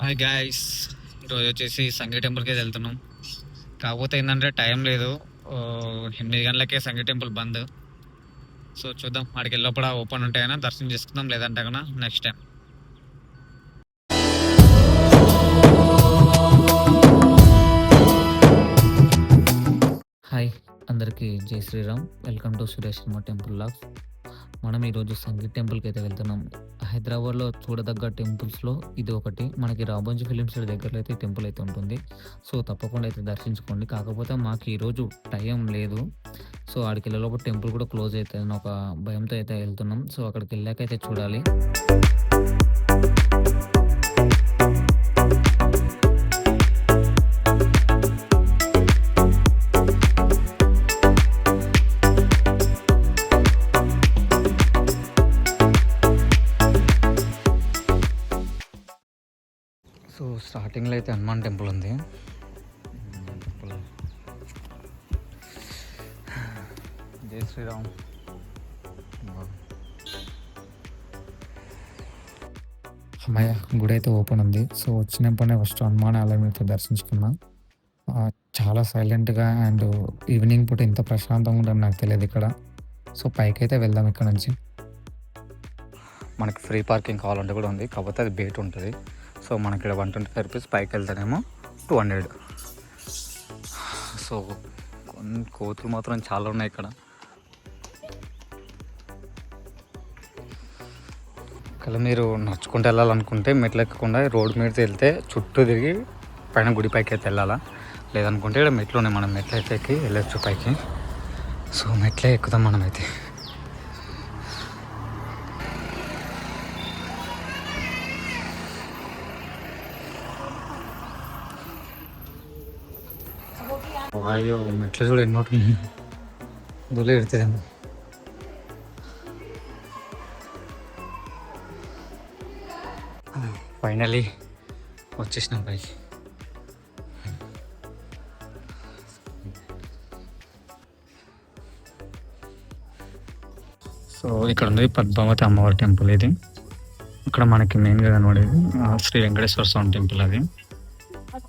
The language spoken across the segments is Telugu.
హాయ్ గాయ్స్, ఈరోజు వచ్చేసి సంగీ టెంపుల్కి వెళ్తున్నాం. కాకపోతే ఏంటంటే టైం లేదు. 8 గంటలకే సంగీ టెంపుల్ బంద్. సో చూద్దాం, ఆడికి వెళ్ళినప్పుడు ఓపెన్ ఉంటాయన్నా దర్శనం చేసుకుందాం, లేదంటే కన్నా నెక్స్ట్ టైం. హాయ్, అందరికీ Jai Shriram. Welcome to Suresh Sharma temple logs. మనం ఈరోజు సంగీత్ టెంపుల్కి అయితే వెళ్తున్నాం. హైదరాబాద్లో చూడదగ్గ టెంపుల్స్లో ఇది ఒకటి. మనకి రామోజీ ఫిలిం సిటీ దగ్గరలో అయితే ఈ టెంపుల్ అయితే ఉంటుంది. సో తప్పకుండా అయితే దర్శించుకోండి. కాకపోతే మాకు ఈరోజు టైం లేదు. సో ఆడికి వెళ్ళేలోపు టెంపుల్ కూడా క్లోజ్ అవుతుంది ఒక భయంతో అయితే వెళ్తున్నాం. సో అక్కడికి వెళ్ళాక అయితే చూడాలి. సో స్టార్టింగ్లో అయితే హనుమాన్ టెంపుల్ ఉంది. టెంపుల్ జై శ్రీరామ్. అమ్మయ్య, గుడి అయితే ఓపెన్ ఉంది. సో వచ్చినప్పుడే ఫస్ట్ హనుమాన్ ఆలయం అయితే దర్శించుకున్నా. చాలా సైలెంట్గా అండ్ ఈవినింగ్ పూట ఇంత ప్రశాంతంగా ఉంటుందని నాకు తెలియదు ఇక్కడ. సో పైకి అయితే వెళ్దాం. ఇక్కడ నుంచి మనకి ఫ్రీ పార్కింగ్ కావాలంటే కూడా ఉంది, కాకపోతే అది బయట ఉంటుంది. సో మనకి ఇక్కడ 125 రూపీస్, పైకి వెళ్తానేమో 200. సో కోతులు మాత్రం చాలా ఉన్నాయి ఇక్కడ. ఇక్కడ మీరు నడుచుకుంటూ వెళ్ళాలనుకుంటే మెట్లు ఎక్కకుండా రోడ్డు మీద వెళ్తే చుట్టూ తిరిగి పైన గుడి పైకి అయితే వెళ్ళాలా. లేదనుకుంటే ఇక్కడ మెట్లు ఉన్నాయి, మనం మెట్లు అయితే ఎక్కి వెళ్ళొచ్చు పైకి. సో మెట్లే ఎక్కుదాం మనమైతే. అయ్యో, మెట్లు చూడ ఎన్నో దూలే ఎడుతుందేమో. ఫైనలీ వచ్చేసినాం పైకి. సో ఇక్కడ ఉంది పద్మావతి అమ్మవారి టెంపుల్. ఇది ఇక్కడ మనకి మెయిన్గా కనబడేది శ్రీ వెంకటేశ్వర స్వామి టెంపుల్. అది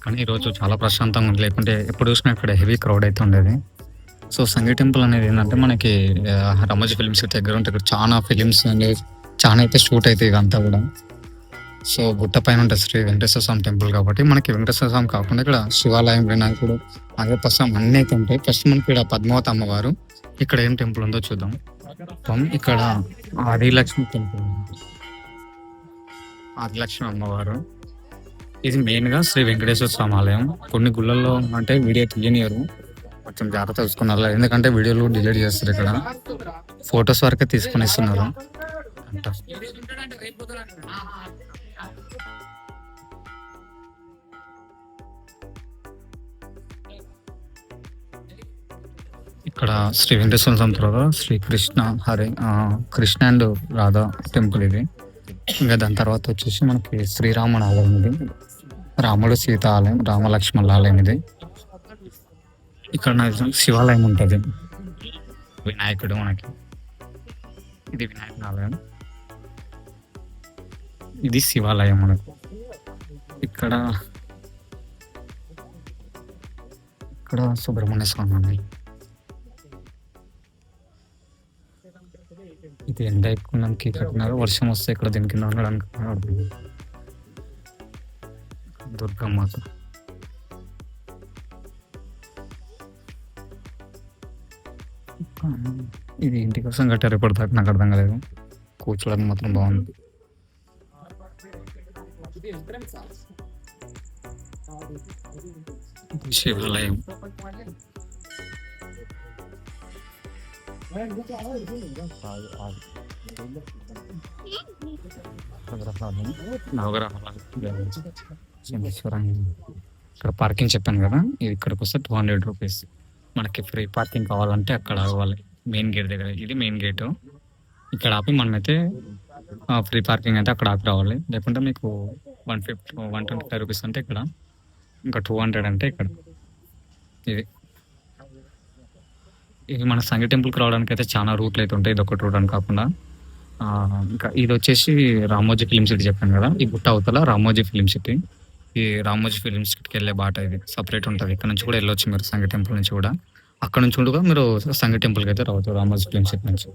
కానీ ఈరోజు చాలా ప్రశాంతంగా ఉంది, లేకుంటే ఎప్పుడు చూసినా ఇక్కడ హెవీ క్రౌడ్ అయితే ఉండేది. సో సంగీ టెంపుల్ అనేది ఏంటంటే మనకి రామోజీ ఫిలిం సిటీ దగ్గర ఉంటే ఇక్కడ చాలా ఫిలిమ్స్ అండ్ చాలా అయితే షూట్ అవుతాయి ఇదంతా కూడా. సో గుట్ట పైన ఉంటుంది శ్రీ వెంకటేశ్వర స్వామి టెంపుల్ కాబట్టి మనకి వెంకటేశ్వర స్వామి కాకుండా ఇక్కడ శివాలయం, వినాయకుడు, అయ్యప్ప అన్నీ అయితే ఉంటాయి. ఫస్ట్ మనకి ఇక్కడ పద్మావతి అమ్మవారు, ఇక్కడ ఏం టెంపుల్ ఉందో చూద్దాం. ఇక్కడ ఆదిలక్ష్మి టెంపుల్, ఆదిలక్ష్మి అమ్మవారు. ఇది మెయిన్గా శ్రీ వెంకటేశ్వర స్వామి ఆలయం. కొన్ని గుళ్ళల్లో అంటే వీడియో తీయనియరు, కొంచెం జాగ్రత్త చూసుకున్నారు, ఎందుకంటే వీడియోలు డిలీట్ చేస్తారు. ఇక్కడ ఫొటోస్ వరకే తీసుకొని ఇస్తున్నారు అంట. ఇక్కడ శ్రీ వెంకటేశ్వర స్వామి తర్వాత శ్రీ కృష్ణ అండ్ రాధా టెంపుల్ ఇది. ఇంకా దాని తర్వాత వచ్చేసి మనకి శ్రీరాముని ఆలయం ఇది, రాముడు సీత ఆలయం, రామలక్ష్మణుల ఆలయం ఇది. ఇక్కడ శివాలయం ఉంటుంది, వినాయకుడు మనకి. ఇది వినాయకుడి ఆలయం, ఇది శివాలయం మనకు. ఇక్కడ సుబ్రహ్మణ్య స్వామి అండి. ఇది ఎండ ఎక్కువడానికి కట్టినారు, వర్షం వస్తే ఇక్కడ దీని కింద ఉండడానికి. దుర్గమ్మాత. ఇది ఇంటి కోసం కట్టారు, ఎప్పటిదాకా నాకు అర్థం కాలేదు. కూర్చోడానికి మాత్రం బాగుంది. శివాలయం. ఇక్కడ పార్కింగ్ చెప్పాను కదా, ఇది ఇక్కడికి వస్తే 200 రూపీస్. మనకి ఫ్రీ పార్కింగ్ కావాలంటే అక్కడ అవ్వాలి, మెయిన్ గేట్ దగ్గర. ఇది మెయిన్ గేటు, ఇక్కడ ఆపి మనమైతే ఫ్రీ పార్కింగ్ అయితే అక్కడ ఆపి రావాలి. లేకుంటే మీకు 125 రూపీస్ అంటే ఇక్కడ, ఇంకా 200 అంటే ఇక్కడ. ఇది మన సంగీ టెంపుల్కి రావడానికి అయితే చాలా రూట్లు అయితే ఉంటాయి, ఇది ఒకటి రూట్ అని కాకుండా. ఇంకా ఇది వచ్చేసి రామోజీ ఫిలిం సిటీ చెప్పాను కదా, ఈ గుట్ట అవతల రామోజీ ఫిలిం సిటీ. ఈ రామోజీ ఫిలిం సిటీకి వెళ్ళే బాట ఇది సపరేట్ ఉంటుంది. ఇక్కడ నుంచి కూడా వెళ్ళొచ్చు మీరు సంగ టెంపుల్ నుంచి కూడా. అక్కడ నుంచి కూడా మీరు సంగ టెంపుల్కి అయితే రావచ్చు రామోజీ ఫిలిం సిటీ నుంచి.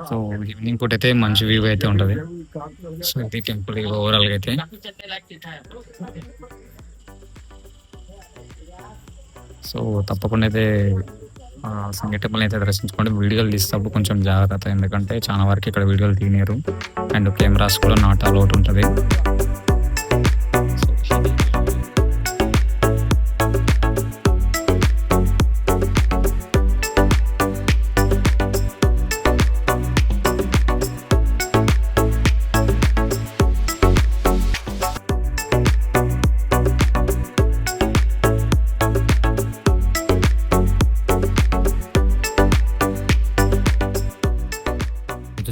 సో ఈవినింగ్ పూట అయితే మంచి వ్యూ అయితే ఉంటుంది. సో ఇది టెంపుల్ ఓవరాల్గా అయితే. సో తప్పకుండా అయితే సంగ టెంపుల్ అయితే దర్శించుకోండి. వీడియోలు తీసేటప్పుడు కొంచెం జాగ్రత్త, ఎందుకంటే చాలా వరకు ఇక్కడ వీడియోలు తీయలేరు అండ్ కెమెరాస్ కూడా నాట్ అలౌట్ ఉంటుంది.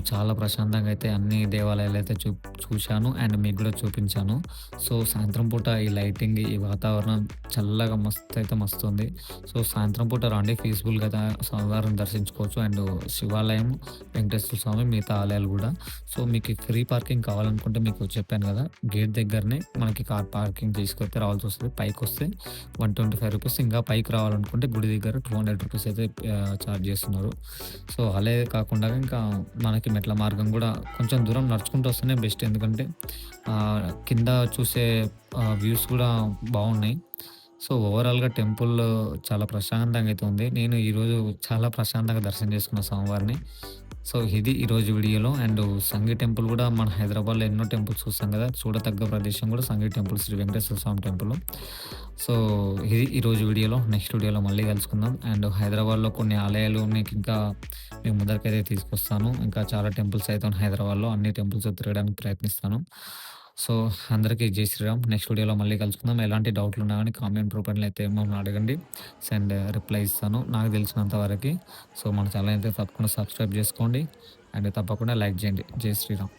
చాలా ప్రశాంతంగా అయితే అన్ని దేవాలయాలు అయితే చూశాను అండ్ మీకు కూడా చూపించాను. సో సాయంత్రం పూట ఈ లైటింగ్, ఈ వాతావరణం చల్లగా మస్తు ఉంది. సో సాయంత్రం పూట రండి, పీస్ఫుల్గా స్వామివారిని దర్శించుకోవచ్చు. అండ్ శివాలయం, వెంకటేశ్వర స్వామి, మిగతా ఆలయాలు కూడా. సో మీకు ఫ్రీ పార్కింగ్ కావాలనుకుంటే మీకు చెప్పాను కదా, గేట్ దగ్గరనే మనకి కార్ పార్కింగ్ తీసుకొస్తే రావాల్సి వస్తుంది. పైకి వస్తే 125 రూపీస్, ఇంకా పైకి రావాలనుకుంటే గుడి దగ్గర 200 రూపీస్ అయితే ఛార్జ్ చేస్తున్నారు. సో అలే కాకుండా ఇంకా మనకి మెట్ల మార్గం కూడా కొంచెం దూరం నడుచుకుంటూ వస్తేనే బెస్ట్, ఎందుకంటే కింద చూసే వ్యూస్ కూడా బాగున్నాయి. సో ఓవరాల్గా టెంపుల్ చాలా ప్రశాంతంగా అయితే ఉంది. నేను ఈరోజు చాలా ప్రశాంతంగా దర్శనం చేసుకున్న స్వామివారిని. సో ఇది ఈరోజు వీడియోలో. అండ్ సంగీ టెంపుల్ కూడా మన హైదరాబాద్లో ఎన్నో టెంపుల్స్ చూస్తాం కదా, చూడతగ్గ ప్రదేశం కూడా సంగీ టెంపుల్, శ్రీ వెంకటేశ్వర స్వామి టెంపుల్. సో ఇది ఈరోజు వీడియోలో. నెక్స్ట్ వీడియోలో మళ్ళీ కలుసుకుందాం. అండ్ హైదరాబాద్లో కొన్ని ఆలయాలు మీకు ఇంకా మీ ముందరికైతే తీసుకొస్తాను. ఇంకా చాలా టెంపుల్స్ అయితే ఉన్నాయి హైదరాబాద్లో, అన్ని టెంపుల్స్ తిరగడానికి ప్రయత్నిస్తాను. సో అందరికీ జై శ్రీరామ్. నెక్స్ట్ వీడియోలో మళ్ళీ కలుసుకుందాం. ఎలాంటి డౌట్లు ఉన్నా కానీ కామెంట్ రూపంలో అయితే మమ్మల్ని అడగండి, అండ్ రిప్లై ఇస్తాను నాకు తెలిసినంత వరకు. సో మన ఛానల్ అయితే తప్పకుండా సబ్స్క్రైబ్ చేసుకోండి అండ్ తప్పకుండా లైక్ చేయండి. జై శ్రీరామ్.